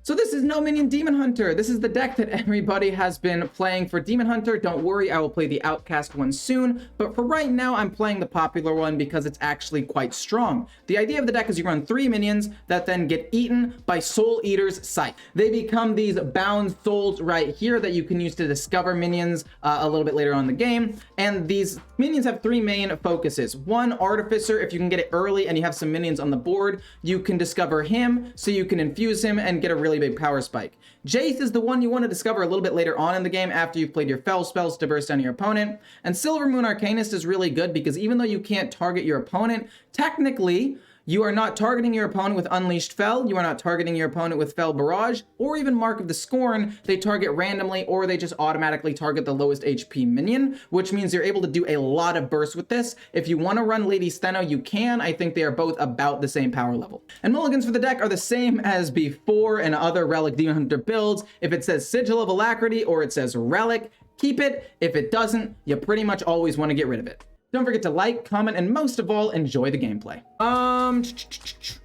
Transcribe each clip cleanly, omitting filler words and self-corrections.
So this is No Minion Demon Hunter. This is the deck that everybody has been playing for Demon Hunter. Don't worry, I will play the Outcast one soon, but for right now, I'm playing the popular one because it's actually quite strong. The idea of the deck is you run 3 minions that then get eaten by Soul Eater's Sight. They become these bound souls right here that you can use to discover minions a little bit later on in the game, and these minions have 3 main focuses. 1, Artificer. If you can get it early and you have some minions on the board, you can discover him so you can infuse him and get a really big power spike. Jace is the one you want to discover a little bit later on in the game after you've played your Fell spells to burst down your opponent. And Silver Moon Arcanist is really good because even though you can't target your opponent, technically you are not targeting your opponent with Unleashed Fell, you are not targeting your opponent with Fell Barrage, or even Mark of the Scorn. They target randomly, or they just automatically target the lowest HP minion, which means you're able to do a lot of bursts with this. If you want to run Lady Steno, you can. I think they are both about the same power level. And mulligans for the deck are the same as before in other Relic Demon Hunter builds. If it says Sigil of Alacrity or it says Relic, keep it. If it doesn't, you pretty much always want to get rid of it. Don't forget to like, comment, and most of all, enjoy the gameplay.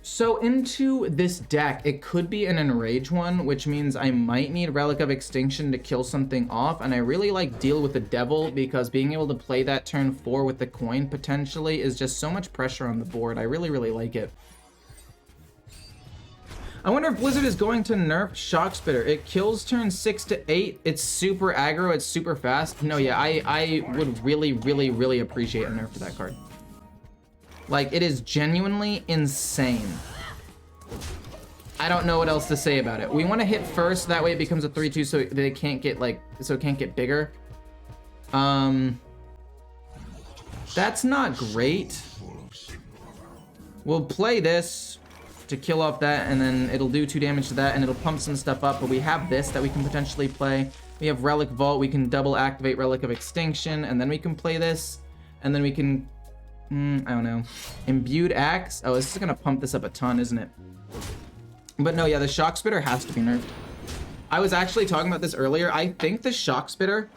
So into this deck, it could be an Enrage one, which means I might need Relic of Extinction to kill something off, and I really like Deal with the Devil because being able to play that turn 4 with the coin potentially is just so much pressure on the board. I really, really like it. I wonder if Blizzard is going to nerf Shock Spitter. It kills turn 6 to 8. It's super aggro. It's super fast. No, yeah, I would really, really, really appreciate a nerf to that card. Like, it is genuinely insane. I don't know what else to say about it. We want to hit first. That way it becomes a 3-2 so they can't get, like, so it can't get bigger. That's not great. We'll play this to kill off that, and then it'll do 2 damage to that, and it'll pump some stuff up, but we have this that we can potentially play. We have Relic Vault, we can double activate Relic of Extinction, and then we can play this, and then we can, I don't know. Imbued Axe? Oh, this is gonna pump this up a ton, isn't it? But no, yeah, the Shock Spitter has to be nerfed. I was actually talking about this earlier. I think the Shock Spitter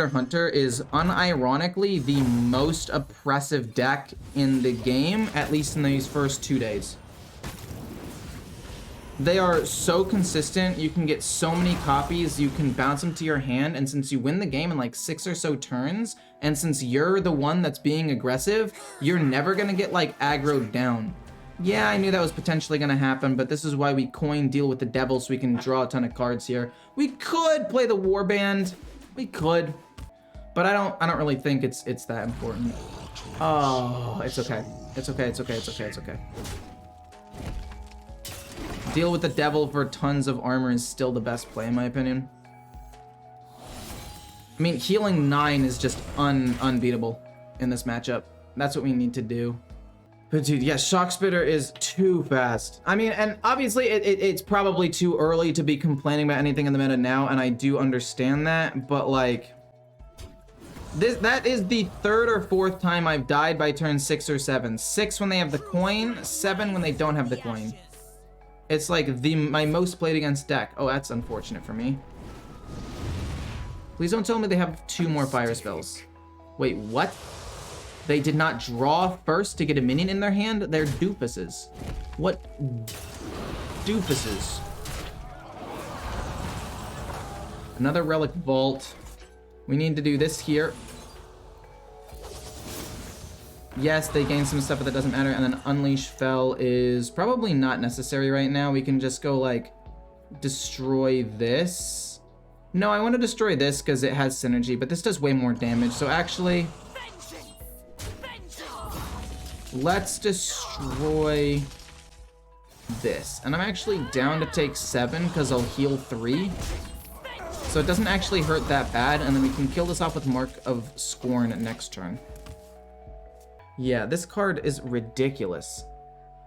Hunter is unironically the most oppressive deck in the game, at least in these first 2 days. They are so consistent, you can get so many copies, you can bounce them to your hand, and since you win the game in like 6 or so turns, and since you're the one that's being aggressive, you're never gonna get like aggroed down. Yeah, I knew that was potentially gonna happen, but this is why we coin Deal with the Devil so we can draw a ton of cards here. We could play the Warband. We could, but I don't really think it's that important. Oh, it's okay. It's okay, it's okay, it's okay, it's okay. Deal with the Devil for tons of armor is still the best play in my opinion. I mean, healing 9 is just unbeatable in this matchup. That's what we need to do. But dude, yeah, Shock Spitter is too fast. I mean, and obviously it's probably too early to be complaining about anything in the meta now, and I do understand that, but like, that is the 3rd or 4th time I've died by turn 6 or 7. 6 when they have the coin, 7 when they don't have the coin. It's like my most played against deck. Oh, that's unfortunate for me. Please don't tell me they have 2 more fire spells. Wait, what? They did not draw first to get a minion in their hand? They're doofuses. What doofuses? Another Relic Vault. We need to do this here. Yes, they gain some stuff, but that doesn't matter. And then Unleash Fell is probably not necessary right now. We can just go, like, destroy this. No, I want to destroy this because it has synergy, but this does way more damage. So actually, let's destroy this. And I'm actually down to take 7 because I'll heal 3. So it doesn't actually hurt that bad. And then we can kill this off with Mark of Scorn next turn. Yeah, this card is ridiculous.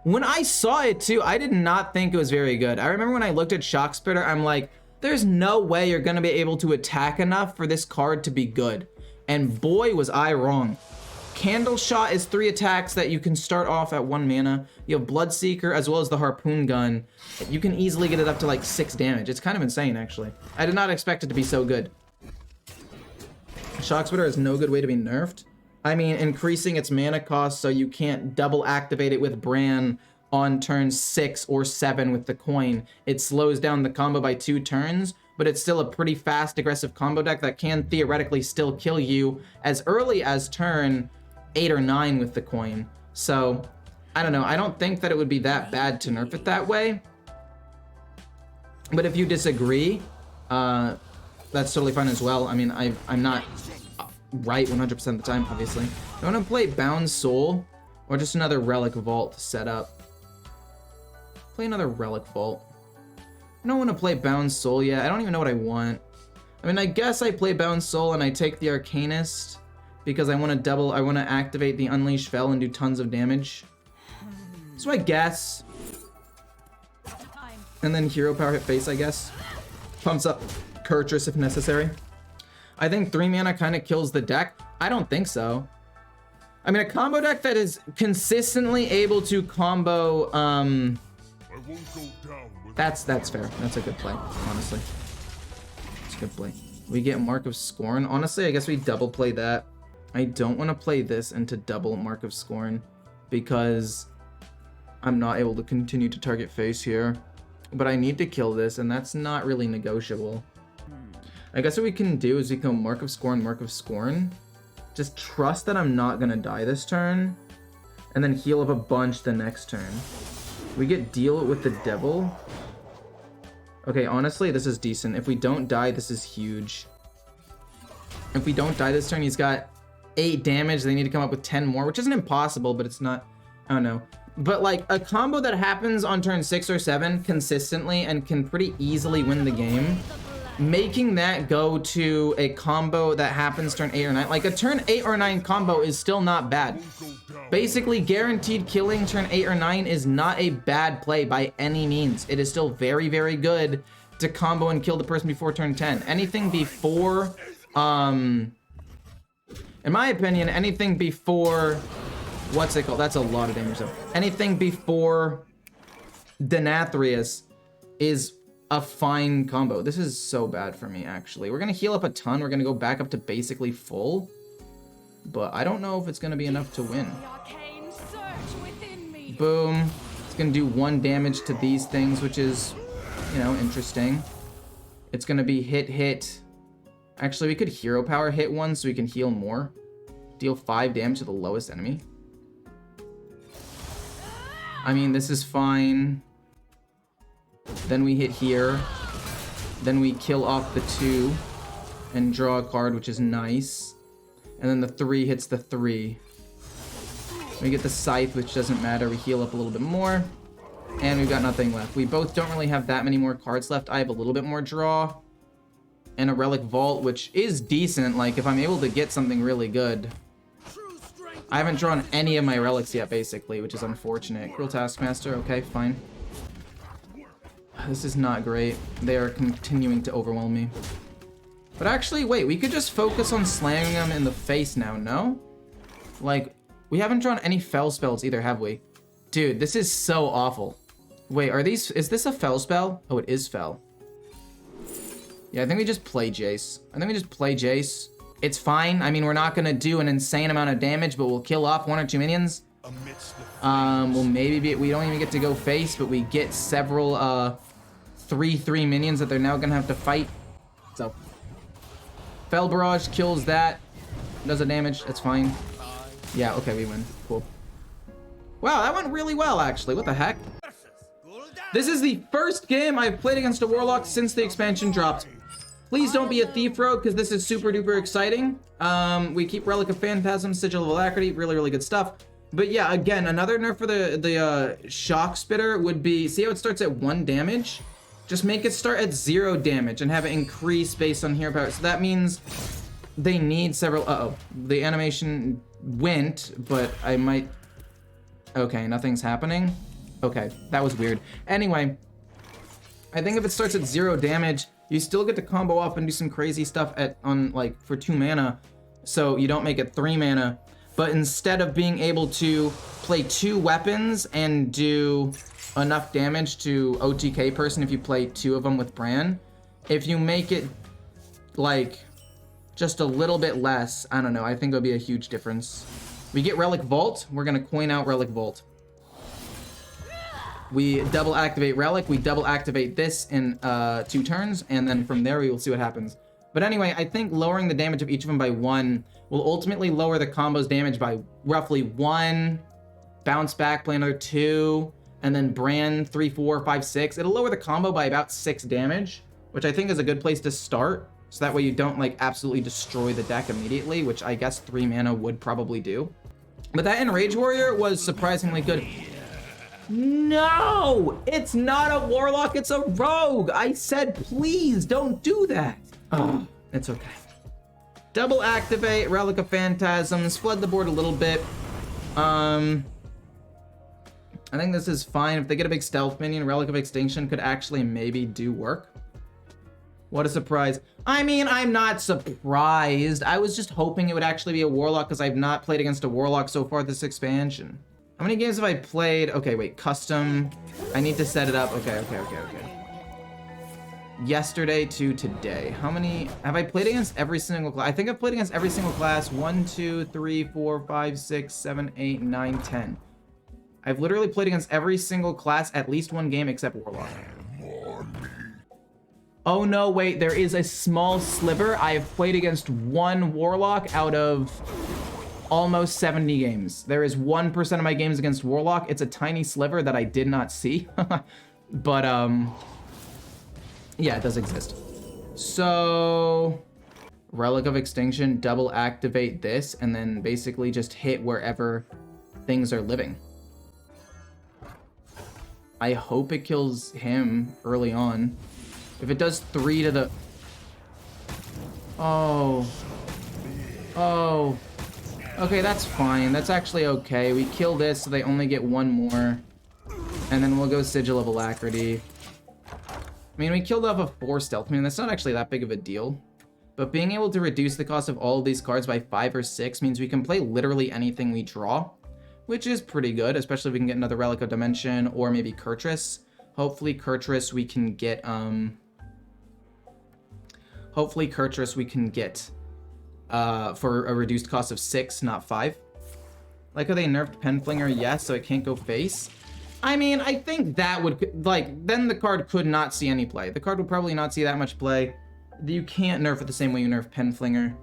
When I saw it too, I did not think it was very good. I remember when I looked at Shock Spitter, I'm like, there's no way you're gonna be able to attack enough for this card to be good. And boy, was I wrong. Candle Shot is 3 attacks that you can start off at 1 mana. You have Bloodseeker as well as the Harpoon Gun. You can easily get it up to like 6 damage. It's kind of insane, actually. I did not expect it to be so good. Shock Spitter is no good way to be nerfed. I mean, increasing its mana cost so you can't double activate it with Bran on turn 6 or 7 with the coin. It slows down the combo by 2 turns, but it's still a pretty fast, aggressive combo deck that can theoretically still kill you as early as turn 8 or 9 with the coin. So, I don't know. I don't think that it would be that bad to nerf it that way. But if you disagree, that's totally fine as well. I mean, I'm not right 100% of the time, obviously. I want to play Bound Soul or just another Relic Vault to set up. Play another Relic Vault. I don't want to play Bound Soul yet. I don't even know what I want. I mean, I guess I play Bound Soul and I take the Arcanist because I want to activate the Unleash Fel and do tons of damage. So I guess. And then Hero Power hit face, I guess. Pumps up Kurtrus if necessary. I think 3 mana kind of kills the deck. I don't think so. I mean, a combo deck that is consistently able to combo, that's fair. That's a good play, honestly. It's a good play. We get Mark of Scorn. Honestly, I guess we double play that. I don't want to play this into double Mark of Scorn because I'm not able to continue to target face here. But I need to kill this, and that's not really negotiable. I guess what we can do is we can Mark of Scorn, Mark of Scorn. Just trust that I'm not gonna die this turn, and then heal up a bunch the next turn. We get Deal with the Devil. Okay, honestly, this is decent. If we don't die, this is huge. If we don't die this turn, he's got 8 damage. They need to come up with 10 more, which isn't impossible, but it's not, I don't know. But like a combo that happens on turn 6 or 7 consistently and can pretty easily win the game, making that go to a combo that happens turn 8 or 9, like a turn 8 or 9 combo is still not bad. Basically guaranteed killing turn 8 or 9 is not a bad play by any means. It is still very, very good to combo and kill the person before turn 10. Anything before, in my opinion, anything before, what's it called? That's a lot of damage though. Anything before Denathrius is a fine combo. This is so bad for me, actually. We're gonna heal up a ton. We're gonna go back up to basically full. But I don't know if it's gonna be enough to win. Boom. It's gonna do 1 damage to these things, which is, you know, interesting. It's gonna be hit. Actually, we could hero power hit 1 so we can heal more. Deal 5 damage to the lowest enemy. I mean, this is fine. Then we hit here. Then we kill off the 2 and draw a card, which is nice. And then the 3 hits the 3. We get the Scythe, which doesn't matter. We heal up a little bit more. And we've got nothing left. We both don't really have that many more cards left. I have a little bit more draw. And a Relic Vault, which is decent. Like, if I'm able to get something really good. I haven't drawn any of my relics yet, basically, which is unfortunate. Cruel Taskmaster, okay, fine. This is not great. They are continuing to overwhelm me. But actually, wait, we could just focus on slamming them in the face now, no? Like, we haven't drawn any Fel spells either, have we? Dude, this is so awful. Wait, is this a Fel spell? Oh, it is Fel. Yeah, I think we just play Jace. It's fine. I mean, we're not gonna do an insane amount of damage, but we'll kill off 1 or 2 minions. We'll maybe we don't even get to go face, but we get several 3/3 minions that they're now gonna have to fight. So Fel Barrage kills that. Does a damage. That's fine. Yeah, okay, we win. Cool. Wow, that went really well, actually. What the heck? This is the first game I've played against a Warlock since the expansion dropped. Please don't be a Thief Rogue, because this is super duper exciting. We keep Relic of Phantasm, Sigil of Alacrity, really, really good stuff. But yeah, again, another nerf for the Shock Spitter would be, see how it starts at 1 damage? Just make it start at 0 damage and have it increase based on hero power. So that means they need several, uh-oh. The animation went, but I might, okay, nothing's happening. Okay, that was weird. Anyway, I think if it starts at 0 damage, you still get to combo up and do some crazy stuff for 2 mana, so you don't make it 3 mana. But instead of being able to play 2 weapons and do enough damage to OTK person if you play 2 of them with Bran, if you make it like just a little bit less, I don't know, I think it'll be a huge difference. We get Relic Vault. We're gonna coin out Relic Vault. We double activate Relic, we double activate this in 2 turns, and then from there we will see what happens. But anyway, I think lowering the damage of each of them by 1 will ultimately lower the combo's damage by roughly 1, bounce back, play another 2, and then brand 3, 4, 5, 6. It'll lower the combo by about 6 damage, which I think is a good place to start. So that way you don't like absolutely destroy the deck immediately, which I guess 3 mana would probably do. But that Enrage Warrior was surprisingly good. No! It's not a Warlock, it's a Rogue! I said please don't do that! Oh, it's okay. Double activate, Relic of Phantasms, flood the board a little bit. I think this is fine. If they get a big stealth minion, Relic of Extinction could actually maybe do work. What a surprise. I mean, I'm not surprised. I was just hoping it would actually be a Warlock because I've not played against a Warlock so far this expansion. How many games have I played? Okay, wait, custom. I need to set it up. Okay. Yesterday to today. How many have I played against every single class? I think I've played against every single class. 1, 2, 3, 4, 5, 6, 7, 8, 9, 10. I've literally played against every single class at least 1 game except Warlock. Oh no, wait, there is a small sliver. I have played against 1 Warlock out of almost 70 games. There is 1% of my games against Warlock. It's a tiny sliver that I did not see. But, yeah, it does exist. So, Relic of Extinction, double activate this, and then basically just hit wherever things are living. I hope it kills him early on. If it does 3 to the... Oh. Okay, that's fine. That's actually okay. We kill this so they only get 1 more. And then we'll go Sigil of Alacrity. I mean, we killed off a 4 stealth. I mean, that's not actually that big of a deal. But being able to reduce the cost of all of these cards by 5 or 6 means we can play literally anything we draw, which is pretty good, especially if we can get another Relic of Dimension or maybe Kurtrus. Hopefully Kurtrus we can get, for a reduced cost of 6, not 5. Like how they nerfed Penflinger, yes, so it can't go face. I mean, I think that would, like, then the card could not see any play. The card would probably not see that much play. You can't nerf it the same way you nerf Penflinger.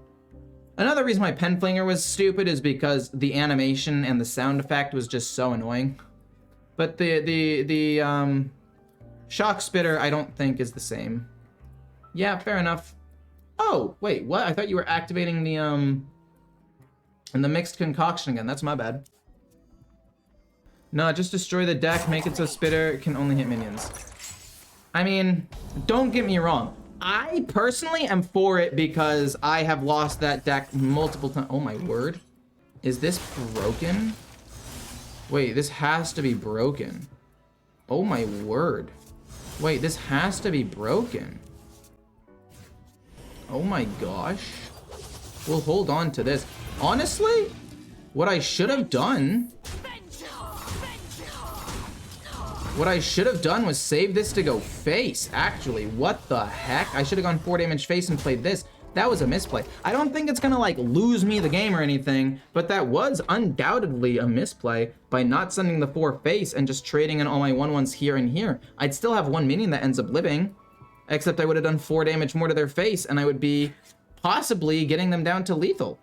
Another reason why Penflinger was stupid is because the animation and the sound effect was just so annoying. But the Shock Spitter, I don't think is the same. Yeah, fair enough. Oh, wait, what? I thought you were activating the mixed concoction again. That's my bad. No, just destroy the deck, make it so Spitter can only hit minions. I mean, don't get me wrong. I personally am for it because I have lost that deck multiple times. Oh my word. Is this broken? Wait, this has to be broken. Oh my word. Wait, this has to be broken. Oh my gosh. We'll hold on to this. Honestly, what I should have done... What I should have done was save this to go face, actually. What the heck? I should have gone 4 damage face and played this. That was a misplay. I don't think it's gonna, like, lose me the game or anything, but that was undoubtedly a misplay by not sending the 4 face and just trading in all my 1/1s here and here. I'd still have 1 minion that ends up living, except I would have done 4 damage more to their face, and I would be possibly getting them down to lethal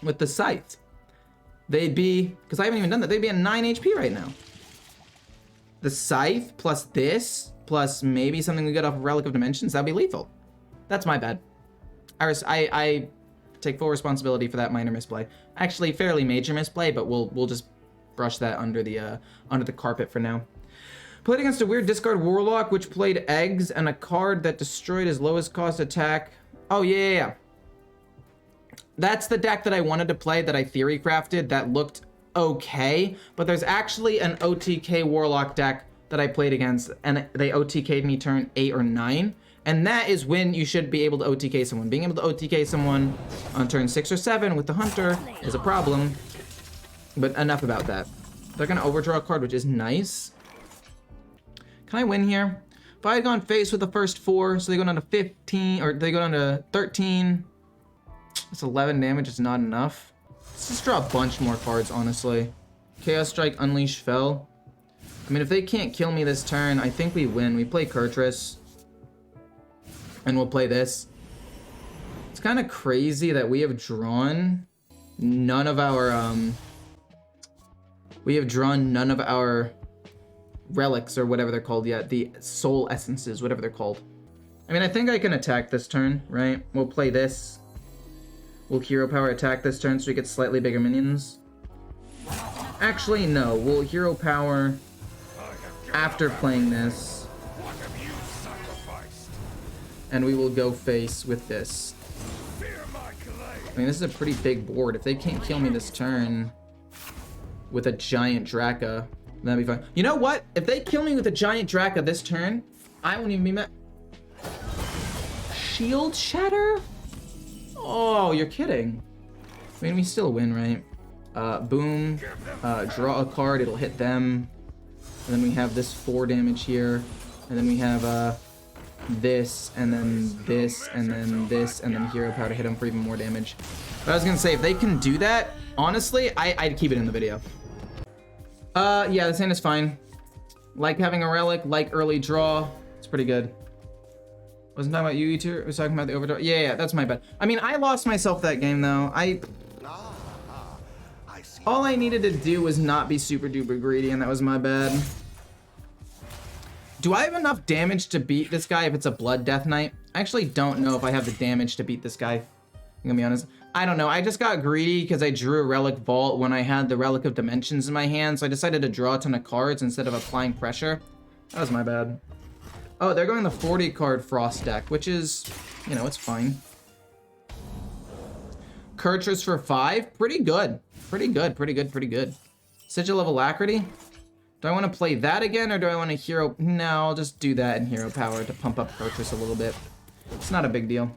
with the Scythe. They'd be, because I haven't even done that, they'd be at 9 HP right now. The Scythe plus this, plus maybe something we get off of Relic of Dimensions, that'd be lethal. That's my bad. I take full responsibility for that minor misplay. Actually, fairly major misplay, but we'll just brush that under the carpet for now. Played against a weird discard Warlock, which played eggs and a card that destroyed his lowest cost attack. Oh yeah. That's the deck that I wanted to play that I theory crafted that looked okay, but there's actually an OTK Warlock deck that I played against, and they OTK'd me turn 8 or 9, and that is when you should be able to OTK someone. Being able to OTK someone on turn 6 or 7 with the Hunter is a problem, but enough about that. They're gonna overdraw a card, which is nice. Can I win here? If I had gone face with the first 4, so they go down to 15, or they go down to 13, it's 11 damage, it's not enough. Let's just draw a bunch more cards, honestly. Chaos Strike, Unleash, Fell. I mean, if they can't kill me this turn, I think we win. We play Kurtrus. And we'll play this. It's kind of crazy that we have drawn none of our, relics or whatever they're called yet. The soul essences, whatever they're called. I mean, I think I can attack this turn, right? We'll play this. We'll hero power attack this turn so we get slightly bigger minions. Actually, no. We'll hero power after playing this. And we will go face with this. I mean, this is a pretty big board. If they can't kill me this turn with a giant Draka, that'd be fine. You know what? If they kill me with a giant Draka this turn, I won't even be mad. Shield Shatter? Oh, you're kidding. I mean, we still win, right? Boom. Draw a card, it'll hit them. And then we have this 4 damage here. And then we have this, and then this, and then this, and then hero power to hit them for even more damage. But I was gonna say, if they can do that, honestly, I'd keep it in the video. Yeah, this hand is fine. Like having a relic, like early draw. It's pretty good. Wasn't talking about you, Eater. I was talking about the overdraw. Yeah, that's my bad. I mean, I lost myself that game, though. All I needed to do was not be super duper greedy, and that was my bad. Do I have enough damage to beat this guy if it's a Blood Death Knight? I actually don't know if I have the damage to beat this guy. I'm gonna be honest. I don't know. I just got greedy because I drew a Relic Vault when I had the Relic of Dimensions in my hand, so I decided to draw a ton of cards instead of applying pressure. That was my bad. Oh, they're going the 40 card Frost deck, which is, you know, it's fine. Kurtrus for 5, pretty good. Pretty good, pretty good, pretty good. Sigil of Alacrity. Do I want to play that again, or do I want to hero? No, I'll just do that in hero power to pump up Kurtrus a little bit. It's not a big deal.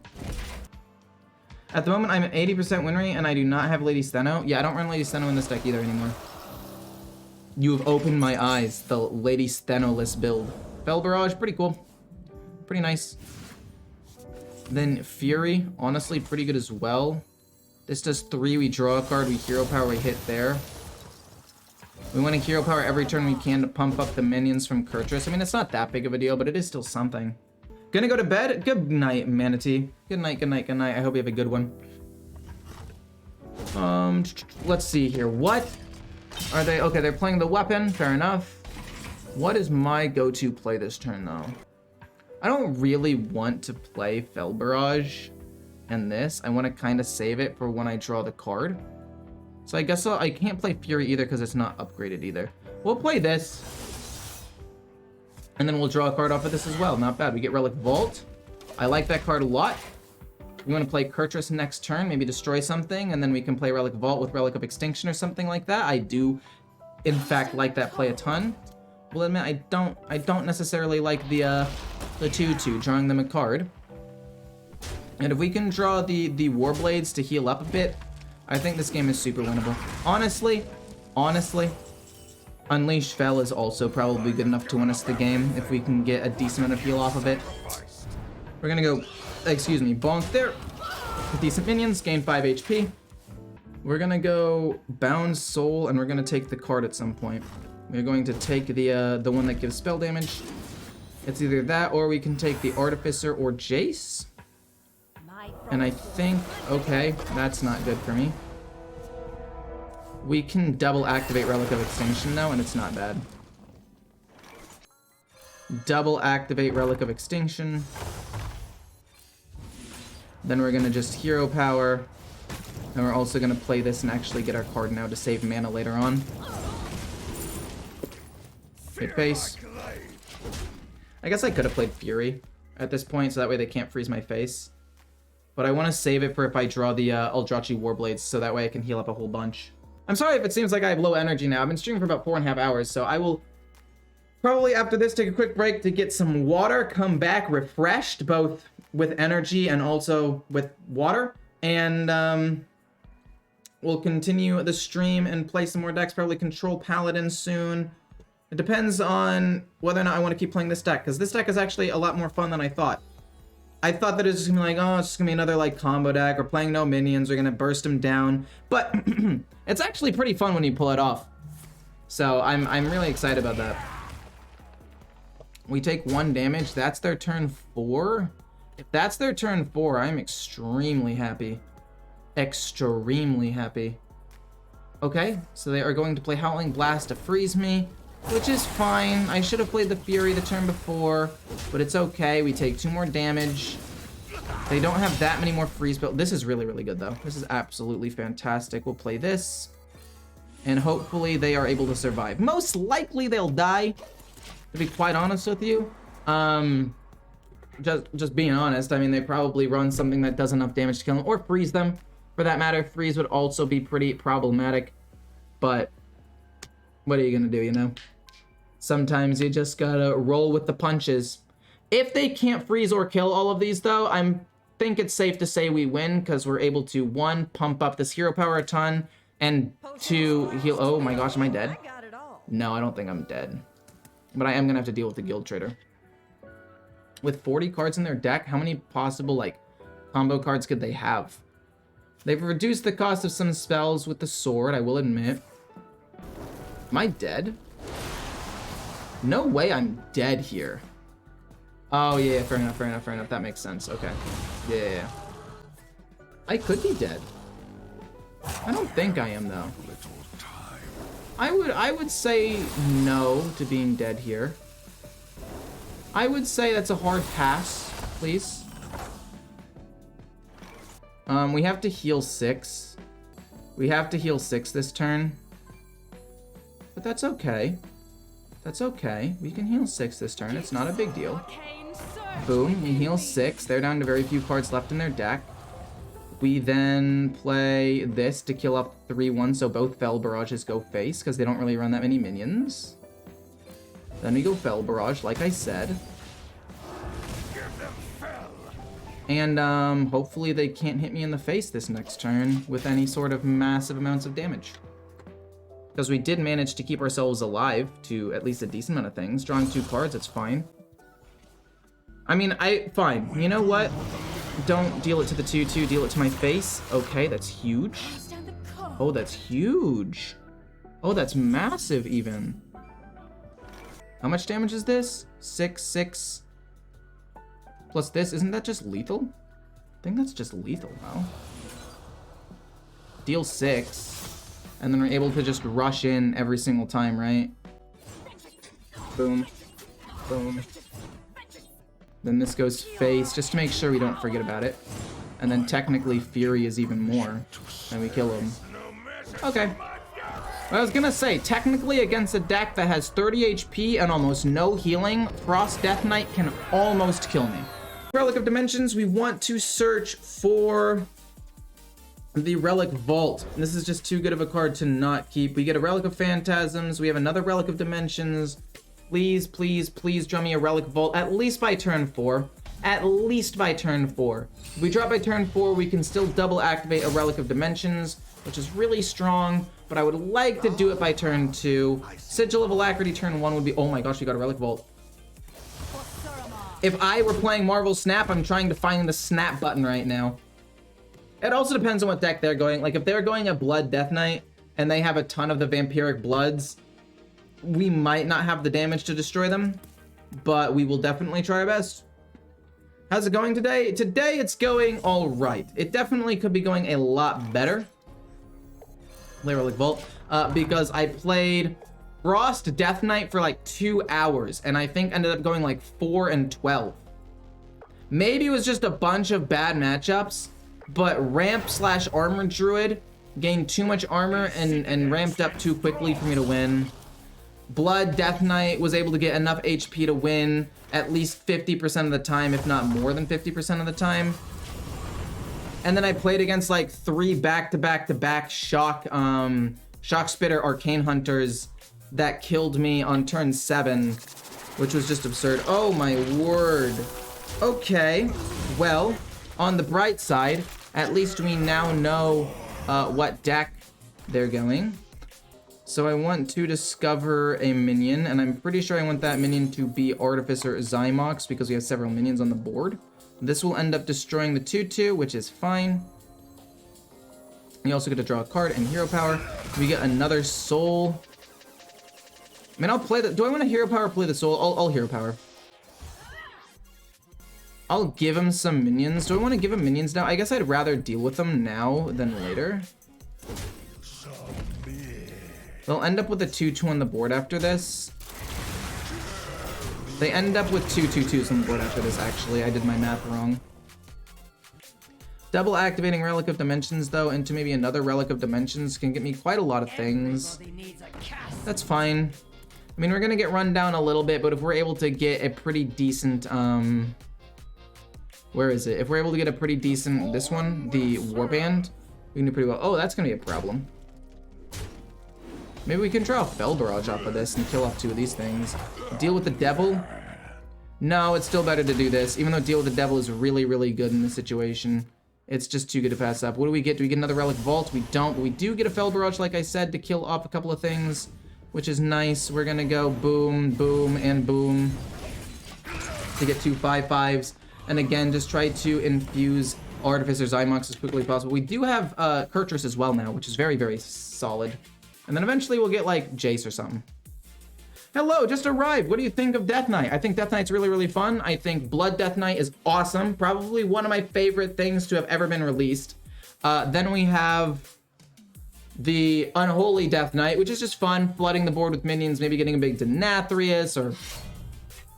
At the moment, I'm at 80% win rate, and I do not have Lady Steno. Yeah, I don't run Lady Steno in this deck either anymore. You have opened my eyes, the Lady Steno-less build. Fel Barrage, pretty cool. Pretty nice. Then Fury, honestly, pretty good as well. This does 3, we draw a card, we hero power, we hit there. We want to hero power every turn we can to pump up the minions from Kurtrus. I mean, it's not that big of a deal, but it is still something. Gonna go to bed? Good night, Manatee. Good night, good night, good night. I hope you have a good one. Let's see here. What are they? Okay, they're playing the weapon. Fair enough. What is my go-to play this turn, though? I don't really want to play Fel Barrage and this. I want to kind of save it for when I draw the card. So I guess I can't play Fury either because it's not upgraded either. We'll play this. And then we'll draw a card off of this as well. Not bad. We get Relic Vault. I like that card a lot. We want to play Kurtrus next turn, maybe destroy something, and then we can play Relic Vault with Relic of Extinction or something like that. I do, in fact, like that play a ton. We'll admit I don't necessarily like the 2/2, drawing them a card. And if we can draw the Warblades to heal up a bit, I think this game is super winnable. Honestly, Unleash Fel is also probably good enough to win us the game if we can get a decent amount of heal off of it. We're gonna go, excuse me, bonk there. With decent minions, gain 5 HP. We're gonna go Bound Soul, and we're gonna take the card at some point. We're going to take the one that gives spell damage. It's either that, or we can take the Artificer or Jace. And I think, okay, that's not good for me. We can double activate Relic of Extinction though, and it's not bad. Double activate Relic of Extinction. Then we're gonna just hero power. And we're also gonna play this and actually get our card now to save mana later on. Hit face. I guess I could have played Fury at this point, so that way they can't freeze my face. But I want to save it for if I draw the Eldrachi Warblades, so that way I can heal up a whole bunch. I'm sorry if it seems like I have low energy now. I've been streaming for about 4.5 hours, so I will probably after this take a quick break to get some water, come back refreshed, both with energy and also with water. And we'll continue the stream and play some more decks, probably Control Paladin soon. It depends on whether or not I want to keep playing this deck, because this deck is actually a lot more fun than I thought. I thought that it was just gonna be like, oh, it's just gonna be another like combo deck. We're playing no minions. We're gonna burst them down. But it's actually pretty fun when you pull it off. So I'm really excited about that. We take 1 damage. That's their turn 4. If that's their turn 4, I'm extremely happy. Extremely happy. Okay, so they are going to play Howling Blast to freeze me, which is fine. I should have played the Fury the turn before, but it's okay. We take 2 more damage. They don't have that many more freeze build. This is really, really good, though. This is absolutely fantastic. We'll play this, and hopefully they are able to survive. Most likely they'll die, to be quite honest with you. Just being honest, I mean, they probably run something that does enough damage to kill them, or freeze them, for that matter. Freeze would also be pretty problematic, but what are you gonna do, you know? Sometimes you just gotta roll with the punches. If they can't freeze or kill all of these, though, I think it's safe to say we win, because we're able to, 1, pump up this hero power a ton, and 2, heal. Oh my gosh, am I dead? No, I don't think I'm dead. But I am gonna have to deal with the guild trader. With 40 cards in their deck, how many possible, like, combo cards could they have? They've reduced the cost of some spells with the sword, I will admit. Am I dead? No way I'm dead here. Oh, yeah, fair enough, fair enough, fair enough. That makes sense. Okay. Yeah. I could be dead. I don't think I am, though. I would say no to being dead here. I would say that's a hard pass, please. We have to heal 6. We have to heal 6 this turn. But that's okay. That's okay. We can heal 6 this turn. It's not a big deal. Boom, we heal 6. They're down to very few cards left in their deck. We then play this to kill up 3/1, so both Fel Barrages go face, because they don't really run that many minions. Then we go Fel Barrage, like I said. And hopefully they can't hit me in the face this next turn with any sort of massive amounts of damage. Because we did manage to keep ourselves alive to at least a decent amount of things. Drawing 2 cards, it's fine. I mean, fine. You know what? Don't deal it to the 2/2, deal it to my face. Okay, that's huge. Oh, that's huge. Oh, that's massive even. How much damage is this? 6. Plus this, isn't that just lethal? I think that's just lethal, no? Deal 6. And then we're able to just rush in every single time, right? Boom. Boom. Then this goes face, just to make sure we don't forget about it. And then technically Fury is even more. And we kill him. Okay. Well, I was gonna say, technically against a deck that has 30 HP and almost no healing, Frost Death Knight can almost kill me. Relic of Dimensions, we want to search for the Relic Vault. This is just too good of a card to not keep. We get a Relic of Phantasms, we have another Relic of Dimensions. Please, please, please draw me a Relic Vault, at least by turn 4. At least by turn 4. If we drop by turn 4, we can still double activate a Relic of Dimensions, which is really strong, but I would like to do it by turn 2. Sigil of Alacrity turn 1 would be, oh my gosh, we got a Relic Vault. If I were playing Marvel Snap, I'm trying to find the snap button right now. It also depends on what deck they're going. Like, if they're going a Blood Death Knight, and they have a ton of the Vampiric Bloods, we might not have the damage to destroy them, but we will definitely try our best. How's it going today? Today it's going all right. It definitely could be going a lot better. Relic Vault, because I played Frost Death Knight for like 2 hours, and I think ended up going like 4 and 12. Maybe it was just a bunch of bad matchups, but Ramp/Armor Druid gained too much armor and ramped up too quickly for me to win. Blood Death Knight was able to get enough HP to win at least 50% of the time, if not more than 50% of the time. And then I played against like 3 back-to-back-to-back Shock Spitter Arcane Hunters that killed me on turn 7, which was just absurd. Oh my word. Okay, well, on the bright side, at least we now know what deck they're going. So I want to discover a minion, and I'm pretty sure I want that minion to be Artificer Zymox because we have several minions on the board. This will end up destroying the 2/2, which is fine. You also get to draw a card and hero power. We get another soul. I mean, I'll play the... Do I want a hero power or play the soul? I'll hero power. I'll give him some minions. Do I want to give him minions now? I guess I'd rather deal with them now than later. They'll end up with a 2-2 on the board after this. They end up with 2 2-2s on the board after this, actually. I did my math wrong. Double activating Relic of Dimensions, though, into maybe another Relic of Dimensions can get me quite a lot of things. That's fine. I mean, we're going to get run down a little bit, but if we're able to get a pretty decent, where is it? If we're able to get a pretty decent, this one, the Warband, we can do pretty well. Oh, that's going to be a problem. Maybe we can draw a Fel Barrage off of this and kill off 2 of these things. Deal with the Devil? No, it's still better to do this, even though Deal with the Devil is really, really good in this situation. It's just too good to pass up. What do we get? Do we get another Relic Vault? We don't, but we do get a Fel Barrage, like I said, to kill off a couple of things, which is nice. We're gonna go boom, boom, and boom to get 2 5/5s. And again, just try to infuse Artificer Zymox as quickly as possible. We do have Kurtrus as well now, which is very, very solid. And then eventually we'll get like Jace or something. Hello, just arrived. What do you think of Death Knight? I think Death Knight's really, really fun. I think Blood Death Knight is awesome. Probably one of my favorite things to have ever been released. Then we have the Unholy Death Knight, which is just fun. Flooding the board with minions, maybe getting a big Denathrius or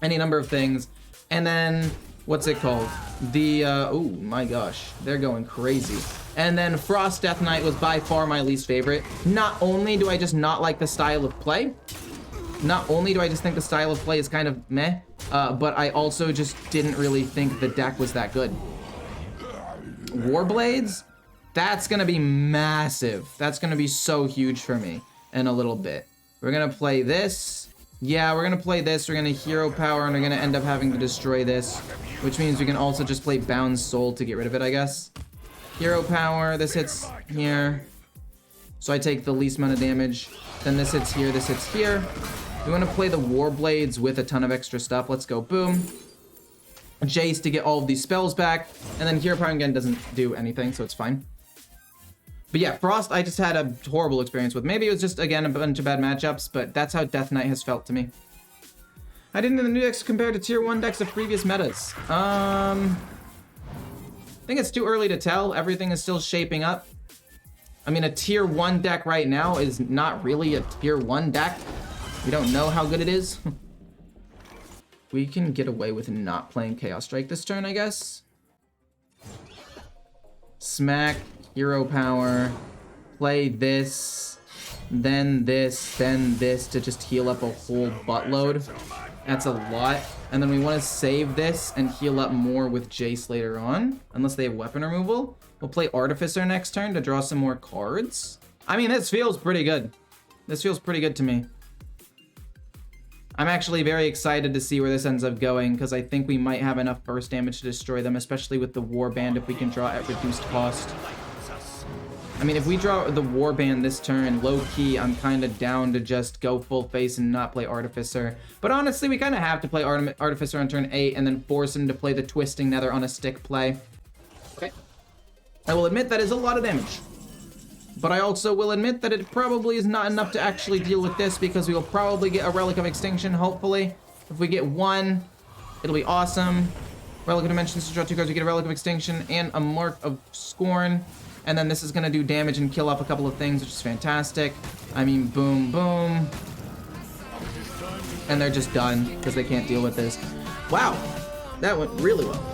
any number of things. And then, what's it called? The, oh my gosh, they're going crazy. And then Frost Death Knight was by far my least favorite. Not only do I just not like the style of play, not only do I just think the style of play is kind of meh, but I also just didn't really think the deck was that good. Warblades, that's gonna be massive. That's gonna be so huge for me in a little bit. We're gonna play this. Yeah, we're gonna play this. We're gonna hero power, and we're gonna end up having to destroy this, which means we can also just play Bound Soul to get rid of it, I guess. Hero power, this hits here. So I take the least amount of damage. Then this hits here, this hits here. We want to play the Warblades with a ton of extra stuff. Let's go, boom. Jace to get all of these spells back. And then hero power again doesn't do anything, so it's fine. But yeah, Frost I just had a horrible experience with. Maybe it was just, again, a bunch of bad matchups, but that's how Death Knight has felt to me. I didn't know the new decks compared to tier 1 decks of previous metas. I think it's too early to tell. Everything is still shaping up. I mean, a tier 1 deck right now is not really a tier 1 deck. We don't know how good it is. We can get away with not playing Chaos Strike this turn, I guess. Smack, hero power, play this, then this, then this to just heal up a whole buttload. That's a lot. And then we want to save this and heal up more with Jace later on, unless they have weapon removal. We'll play Artificer next turn to draw some more cards. I mean, this feels pretty good. This feels pretty good to me. I'm actually very excited to see where this ends up going, because I think we might have enough burst damage to destroy them, especially with the Warband if we can draw at reduced cost. I mean, if we draw the Warband this turn, low-key, I'm kind of down to just go full face and not play Artificer. But honestly, we kind of have to play Artificer on turn 8 and then force him to play the Twisting Nether on a stick play. Okay. I will admit that is a lot of damage. But I also will admit that it probably is not enough to actually deal with this, because we will probably get a Relic of Extinction, hopefully. If we get one, it'll be awesome. Relic of Dimensions to draw 2 cards, we get a Relic of Extinction and a Mark of Scorn. And then this is going to do damage and kill off a couple of things, which is fantastic. I mean, boom, boom. And they're just done, because they can't deal with this. Wow, that went really well.